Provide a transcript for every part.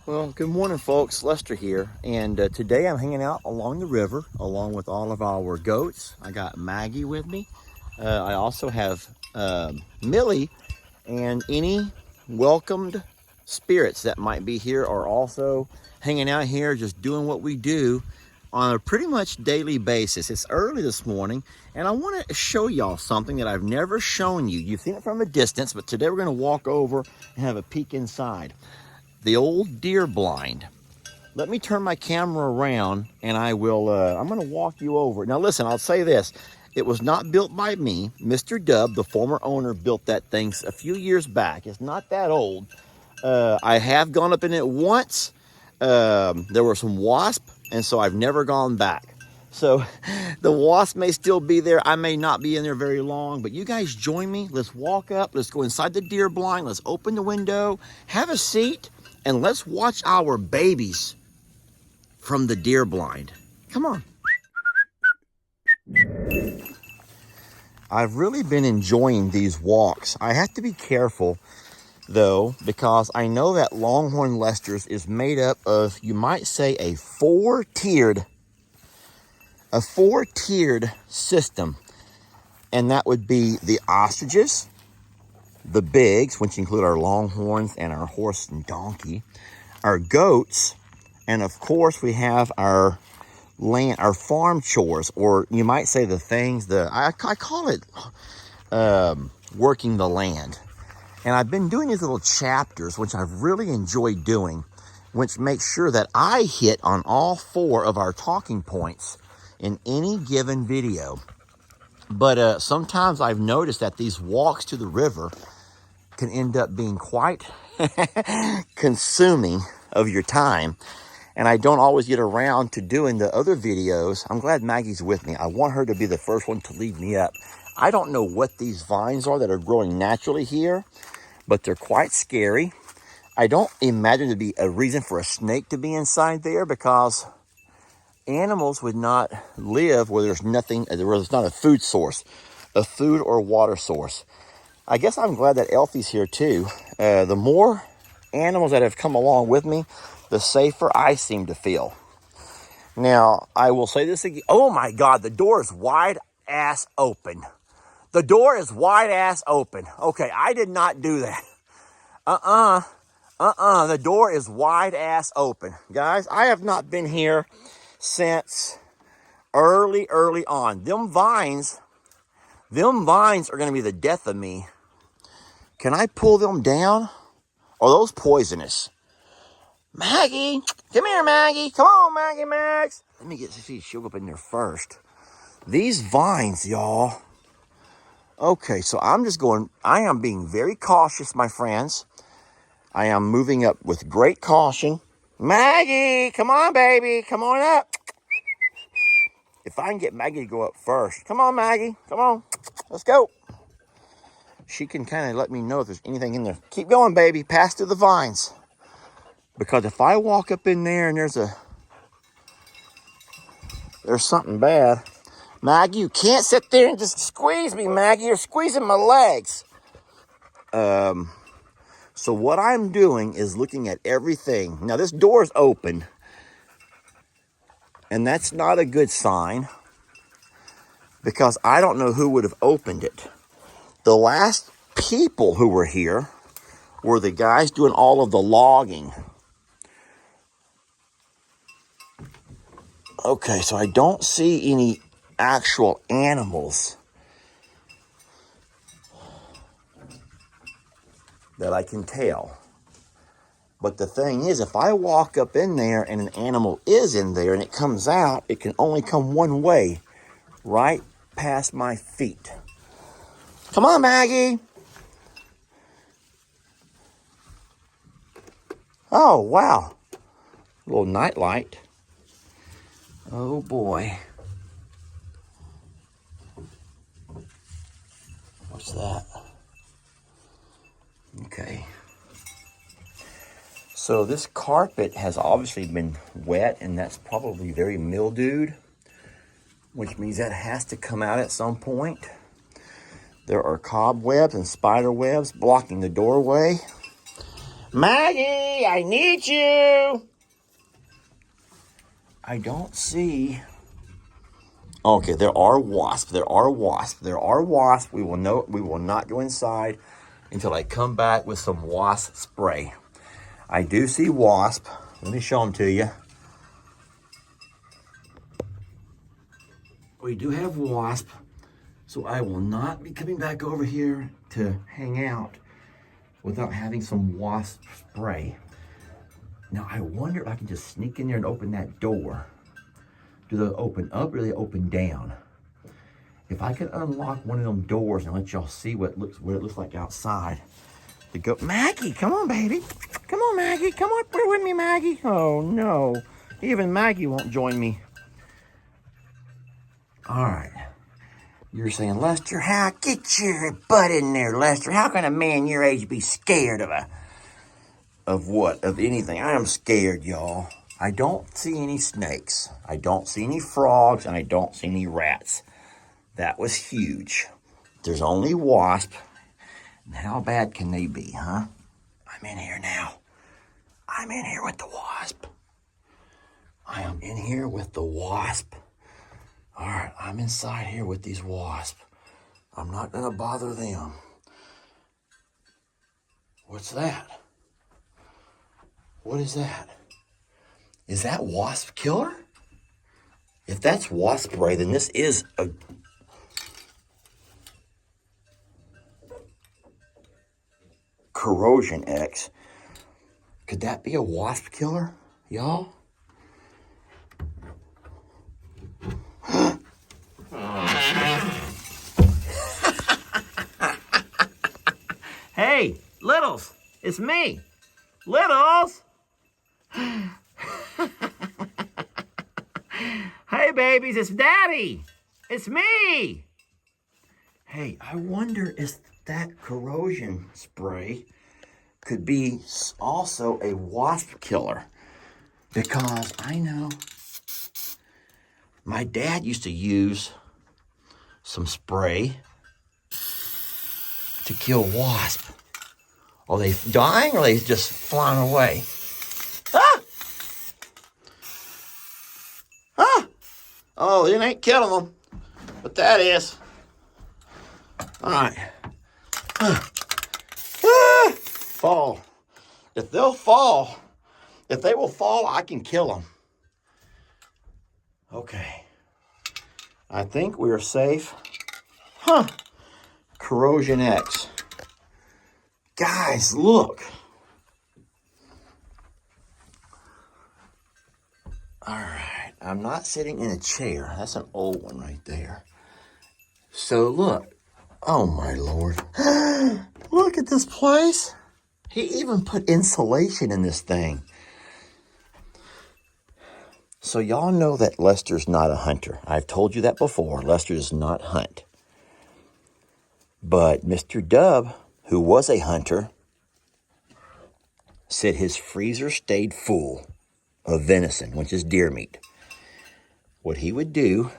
Well, good morning, folks. Lester here, and today I'm hanging out along the river along with all of our goats. I got Maggie with me. I also have Millie, and any welcomed spirits that might be here are also hanging out here, just doing what we do on a pretty much daily basis. It's early this morning, and I want to show y'all something that I've never shown you. You've seen it from a distance, but today we're going to walk over and have a peek inside. The old deer blind. Let me turn my camera around and I'm going to walk you over. Now listen, I'll say this. It was not built by me. Mr. Dub, the former owner, built that thing a few years back. It's not that old. I have gone up in it once. There were some wasps, and so I've never gone back. So the wasp may still be there. I may not be in there very long, but you guys join me. Let's walk up. Let's go inside the deer blind. Let's open the window, have a seat, and let's watch our babies from the deer blind. Come on. I've really been enjoying these walks. I have to be careful though, because I know that Longhorn Lester's is made up of, you might say, a four-tiered system. And that would be the ostriches, the bigs, which include our longhorns and our horse and donkey, our goats, and of course we have our land, our farm chores, or you might say the things that I call it working the land. And I've been doing these little chapters, which I've really enjoyed doing, which makes sure that I hit on all four of our talking points in any given video. But sometimes I've noticed that these walks to the river can end up being quite consuming of your time. And I don't always get around to doing the other videos. I'm glad Maggie's with me. I want her to be the first one to lead me up. I don't know what these vines are that are growing naturally here, but they're quite scary. I don't imagine there'd be a reason for a snake to be inside there, because animals would not live where there's nothing, where there's not a food source, a food or water source. I guess I'm glad that Elfie's here too. The more animals that have come along with me, the safer I seem to feel. Now, I will say this again. Oh my God, the door is wide ass open. The door is wide ass open. Okay, I did not do that. The door is wide ass open. Guys, I have not been here since early on. Them vines are going to be the death of me. Can I pull them down? Are those poisonous? Maggie, come here, Maggie. Come on, Maggie Max. Let me see if she'll go up in there first. These vines, y'all. Okay, so I am being very cautious, my friends. I am moving up with great caution. Maggie, come on, baby. Come on up. If I can get Maggie to go up first. Come on, Maggie. Come on. Let's go. She can kind of let me know if there's anything in there. Keep going, baby. Pass through the vines. Because if I walk up in there and there's something bad. Maggie, you can't sit there and just squeeze me, Maggie. You're squeezing my legs. So what I'm doing is looking at everything. Now, this door is open. And that's not a good sign, because I don't know who would have opened it. The last people who were here were the guys doing all of the logging. Okay, so I don't see any actual animals that I can tell. But the thing is, if I walk up in there and an animal is in there and it comes out, it can only come one way, right past my feet. Come on, Maggie. Oh, wow. A little night light. Oh, boy. What's that? Okay. So this carpet has obviously been wet, and that's probably very mildewed, which means that has to come out at some point. There are cobwebs and spider webs blocking the doorway. Maggie, I need you. I don't see. Okay, there are wasps. There are wasps. There are wasps. We will not go inside until I come back with some wasp spray. I do see wasp. Let me show them to you. We do have wasp, so I will not be coming back over here to hang out without having some wasp spray. Now, I wonder if I can just sneak in there and open that door. Do they open up or do they open down? If I can unlock one of them doors and let y'all see what it looks like outside. To go, Maggie, come on, baby. Come on, Maggie. Come on, play with me, Maggie. Oh, no. Even Maggie won't join me. All right. You're saying, Lester, get your butt in there, Lester. How can a man your age be scared of what? Of anything? I am scared, y'all. I don't see any snakes. I don't see any frogs, and I don't see any rats. That was huge. There's only wasp. And how bad can they be, huh? I'm in here now. I'm in here with the wasp. I am in here with the wasp. All right, I'm inside here with these wasps. I'm not gonna bother them. What's that? What is that? Is that wasp killer? If that's wasp spray, then this is a corrosion X. Could that be a wasp killer, y'all? Hey, Littles, it's me. Littles! Hey, babies, it's Daddy. It's me. Hey, I wonder if that corrosion spray could be also a wasp killer. Because I know my dad used to use some spray to kill wasps. Are they dying or are they just flying away? Ah! Ah! Oh, it ain't killing them. But that is. All right. Ah! Ah! Fall. If they'll fall, if they will fall, I can kill them. Okay. I think we are safe. Huh. Corrosion X. Guys, look. All right. I'm not sitting in a chair. That's an old one right there. So look. Oh, my Lord. Look at this place. He even put insulation in this thing. So y'all know that Lester's not a hunter. I've told you that before. Lester does not hunt. But Mr. Dub, who was a hunter, said his freezer stayed full of venison, which is deer meat. What he would do,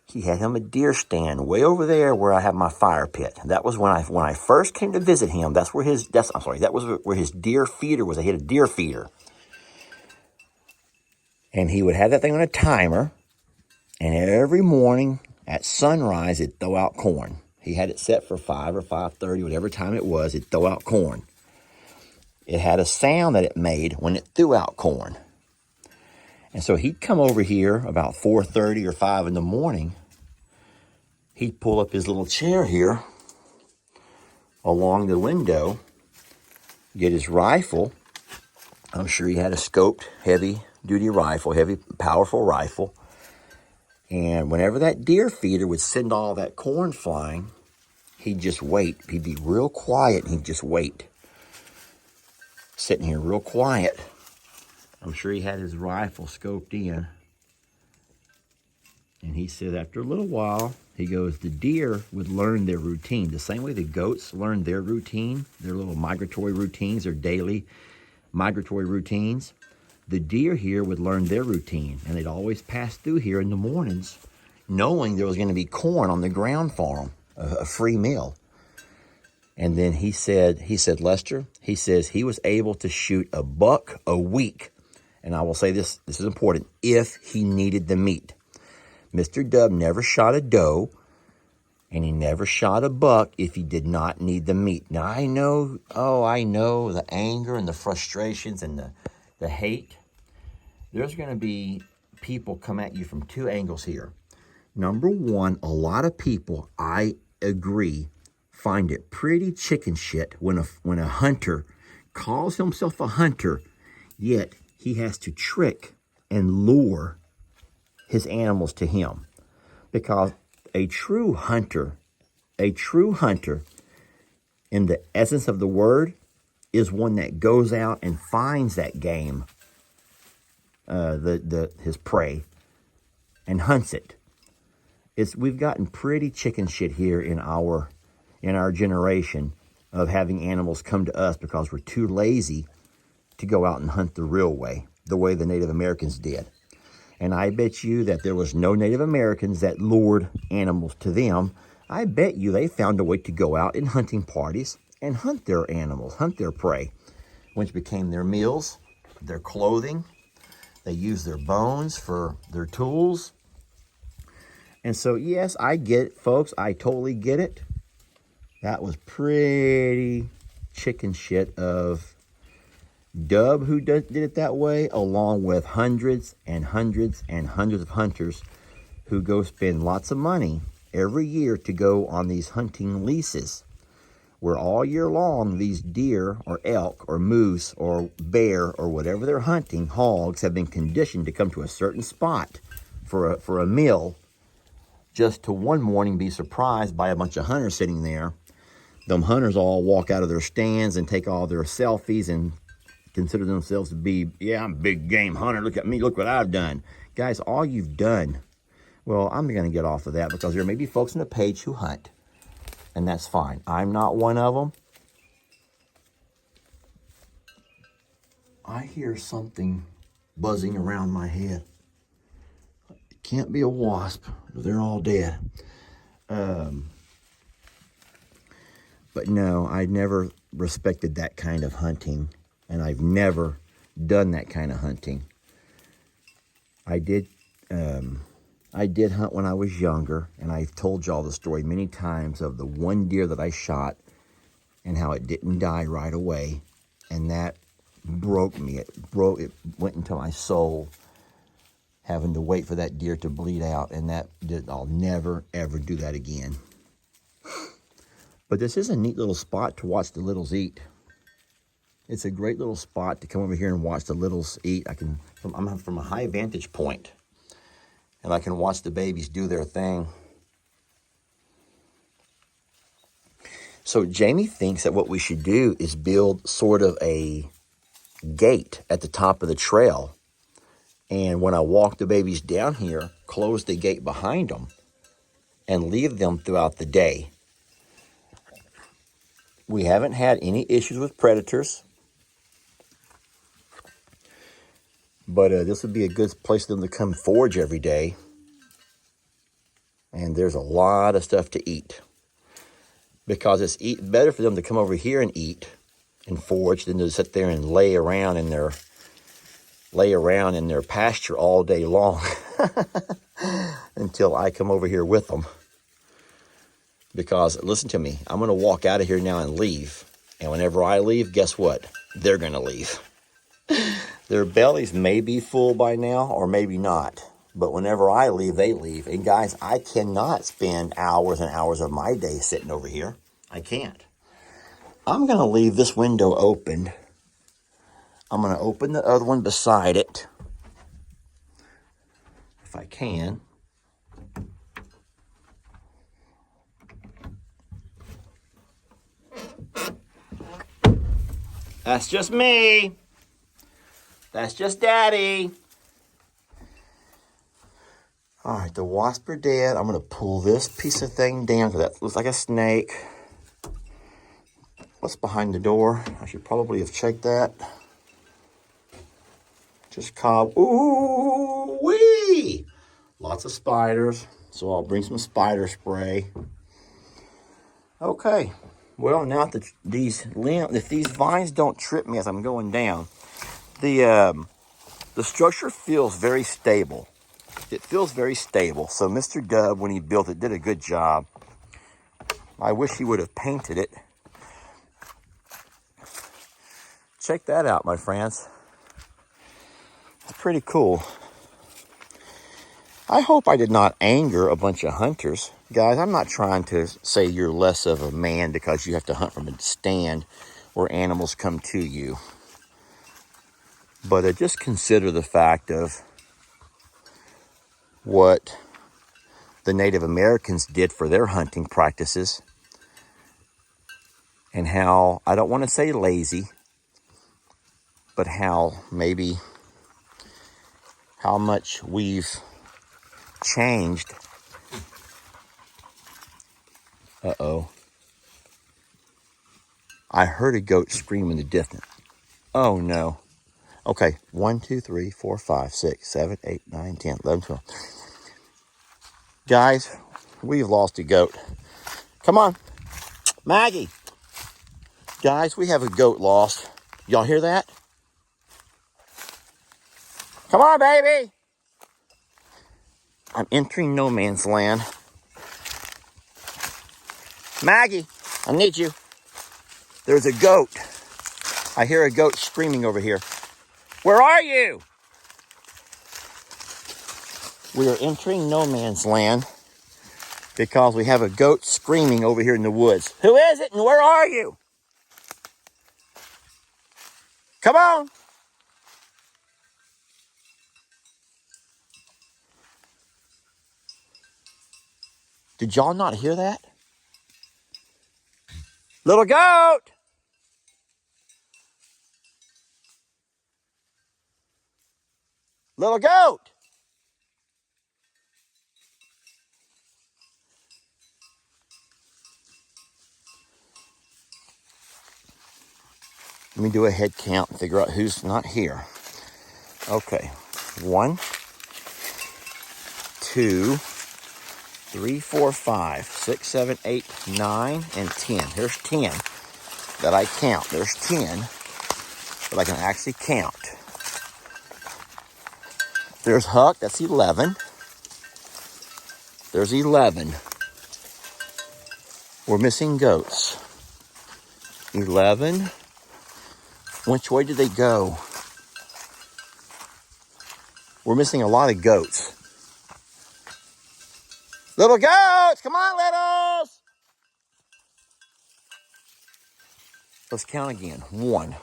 he had him a deer stand way over there where I have my fire pit. That was when I first came to visit him. That was where his deer feeder was. He had a deer feeder. And he would have that thing on a timer, and every morning at sunrise, it'd throw out corn. He had it set for 5 or 5:30, whatever time it was, it'd throw out corn. It had a sound that it made when it threw out corn. And so he'd come over here about 4:30 or 5 in the morning. He'd pull up his little chair here along the window, get his rifle. I'm sure he had a scoped, heavy-duty rifle, heavy, powerful rifle. And whenever that deer feeder would send all that corn flying, he'd just wait. He'd be real quiet, and he'd just wait. Sitting here real quiet. I'm sure he had his rifle scoped in. And he said after a little while, he goes, the deer would learn their routine. The same way the goats learn their routine, their little migratory routines, their daily migratory routines. The deer here would learn their routine, and they'd always pass through here in the mornings, knowing there was going to be corn on the ground for them, a free meal. And then he said, Lester, he says he was able to shoot a buck a week. And I will say this is important, if he needed the meat. Mr. Dub never shot a doe, and he never shot a buck if he did not need the meat. Now, I know the anger and the frustrations and the hate. There's going to be people come at you from two angles here. Number one, a lot of people, I agree, find it pretty chicken shit when a hunter calls himself a hunter, yet he has to trick and lure his animals to him. Because a true hunter, in the essence of the word, is one that goes out and finds that game, his prey, and hunts it. We've gotten pretty chicken shit here in our generation of having animals come to us because we're too lazy to go out and hunt the real way, the way the Native Americans did. And I bet you that there was no Native Americans that lured animals to them. I bet you they found a way to go out in hunting parties and hunt their animals, hunt their prey, which became their meals, their clothing. They used their bones for their tools. And so, yes, I get it, folks. I totally get it. That was pretty chicken shit of Dub, who did it that way, along with hundreds and hundreds and hundreds of hunters who go spend lots of money every year to go on these hunting leases, where all year long these deer or elk or moose or bear or whatever they're hunting, hogs, have been conditioned to come to a certain spot for a meal, just to one morning be surprised by a bunch of hunters sitting there. Them hunters all walk out of their stands and take all their selfies and consider themselves to be, yeah, I'm a big game hunter. Look at me. Look what I've done. Guys, all you've done. Well, I'm going to get off of that because there may be folks on the page who hunt, and that's fine. I'm not one of them. I hear something buzzing around my head. It can't be a wasp. They're all dead. But no, I never respected that kind of hunting. And I've never done that kind of hunting. I did hunt when I was younger, and I've told y'all the story many times of the one deer that I shot and how it didn't die right away, and that broke me. It went into my soul, having to wait for that deer to bleed out, and I'll never ever do that again. But this is a neat little spot to watch the littles eat. It's a great little spot to come over here and watch the littles eat. I'm from a high vantage point, and I can watch the babies do their thing. So Jamie thinks that what we should do is build sort of a gate at the top of the trail. And when I walk the babies down here, close the gate behind them and leave them throughout the day. We haven't had any issues with predators. But this would be a good place for them to come forage every day. And there's a lot of stuff to eat. Because it's better for them to come over here and eat and forage than to sit there and lay around in their pasture all day long until I come over here with them. Because, listen to me, I'm going to walk out of here now and leave. And whenever I leave, guess what? They're going to leave. Their bellies may be full by now, or maybe not. But whenever I leave, they leave. And guys, I cannot spend hours and hours of my day sitting over here. I can't. I'm going to leave this window open. I'm going to open the other one beside it, if I can. That's just me. That's just Daddy. All right, the wasps are dead. I'm going to pull this piece of thing down because that looks like a snake. What's behind the door? I should probably have checked that. Just cob. Ooh-wee! Lots of spiders. So I'll bring some spider spray. Okay. Well, now that if these vines don't trip me as I'm going down, the structure feels very stable. It feels very stable. So Mr. Dub, when he built it, did a good job. I wish he would have painted it. Check that out, my friends. It's pretty cool. I hope I did not anger a bunch of hunters. Guys, I'm not trying to say you're less of a man because you have to hunt from a stand where animals come to you. But just consider the fact of what the Native Americans did for their hunting practices and how, I don't want to say lazy, but how much we've changed. Uh-oh. I heard a goat scream in the distance. Oh no. Okay, 1, 2, 3, 4, 5, 6, 7, 8, 9, 10, 11, 12. Guys, we've lost a goat. Come on, Maggie. Guys, we have a goat lost. Y'all hear that? Come on, baby. I'm entering no man's land. Maggie, I need you. There's a goat. I hear a goat screaming over here. Where are you? We are entering no man's land because we have a goat screaming over here in the woods. Who is it and where are you? Come on. Did y'all not hear that? Little goat. Little goat. Let me do a head count and figure out who's not here. Okay. 1, 2, 3, 4, 5, 6, 7, 8, 9, and 10. There's 10 that I count. There's 10 that I can actually count. There's Huck, that's 11. There's 11. We're missing goats. 11. Which way did they go? We're missing a lot of goats. Little goats, come on, littles. Let's count again. 1,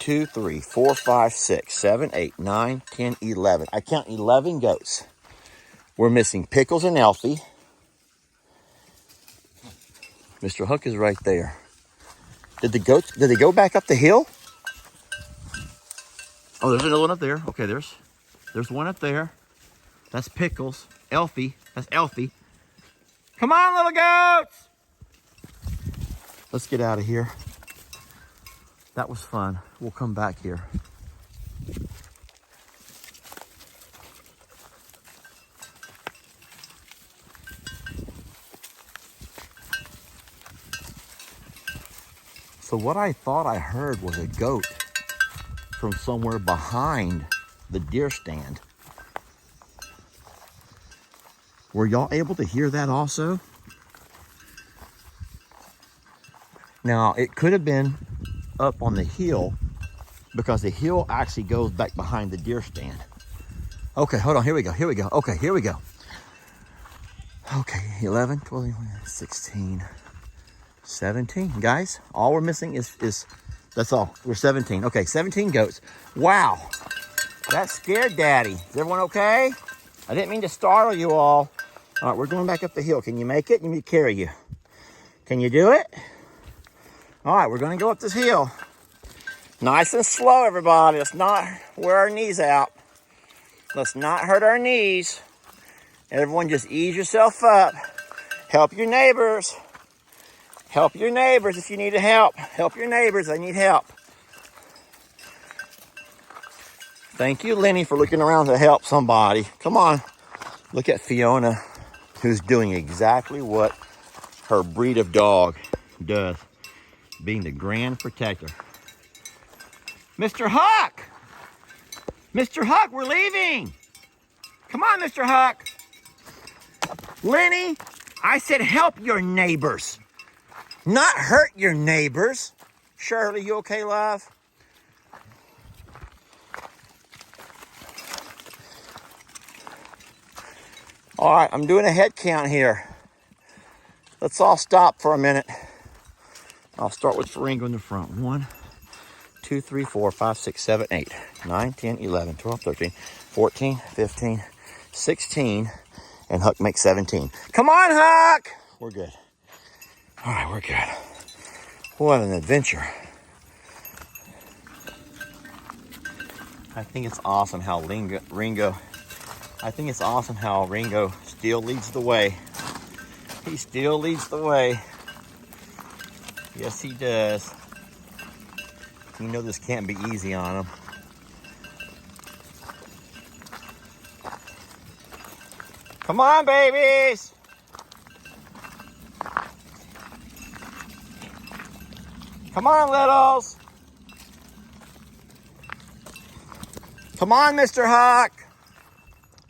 2, 3, 4, 5, 6, 7, 8, 9, 10, 11. I count 11 goats. We're missing Pickles and Elfie. Mr. Hook is right there. Did they go back up the hill? Oh, there's another one up there. Okay, there's one up there. That's Pickles. Elfie, that's Elfie. Come on, little goats! Let's get out of here. That was fun. We'll come back here. So what I thought I heard was a goat from somewhere behind the deer stand. Were y'all able to hear that also? Now, it could have been up on the hill because the hill actually goes back behind the deer stand. Okay, hold on, here we go. Okay, here we go. Okay, 11, 12, 16, 17. Guys, all we're missing is that's all. We're 17. Okay, 17 goats. Wow, that scared Daddy. Is everyone okay? I didn't mean to startle you all. All right, we're going back up the hill. Can you make it? Let me carry you. Can you do it? All right, we're going to go up this hill. Nice and slow, everybody. Let's not wear our knees out. Let's not hurt our knees. Everyone just ease yourself up. Help your neighbors. Help your neighbors if you need help. Help your neighbors. They need help. Thank you, Lenny, for looking around to help somebody. Come on. Look at Fiona, who's doing exactly what her breed of dog does, being the grand protector. Mr. Hawk! Mr. Hawk, we're leaving! Come on, Mr. Hawk! Lenny, I said help your neighbors, not hurt your neighbors. Shirley, you okay, love? All right, I'm doing a head count here. Let's all stop for a minute. I'll start with Faringo in the front. 1, 2, 3, 4, 5, 6, 7, 8, 9, 10, 11, 12, 13, 14, 15, 16, and Huck makes 17. Come on, Huck! We're good. All right, we're good. What an adventure. I think it's awesome how Ringo still leads the way. He still leads the way. Yes, he does. You know this can't be easy on him. Come on, babies! Come on, littles! Come on, Mr. Hawk!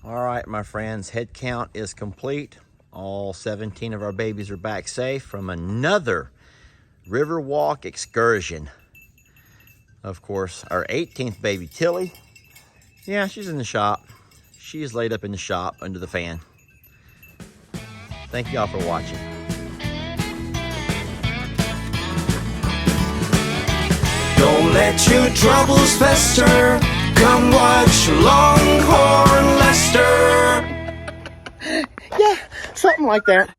All right, my friends, head count is complete. All 17 of our babies are back safe from another river walk excursion. Of course, our 18th baby, Tilly, yeah, she's in the shop. She's laid up in the shop under the fan. Thank y'all for watching. Don't let your troubles fester. Come watch Longhorn Lester. Yeah, something like that.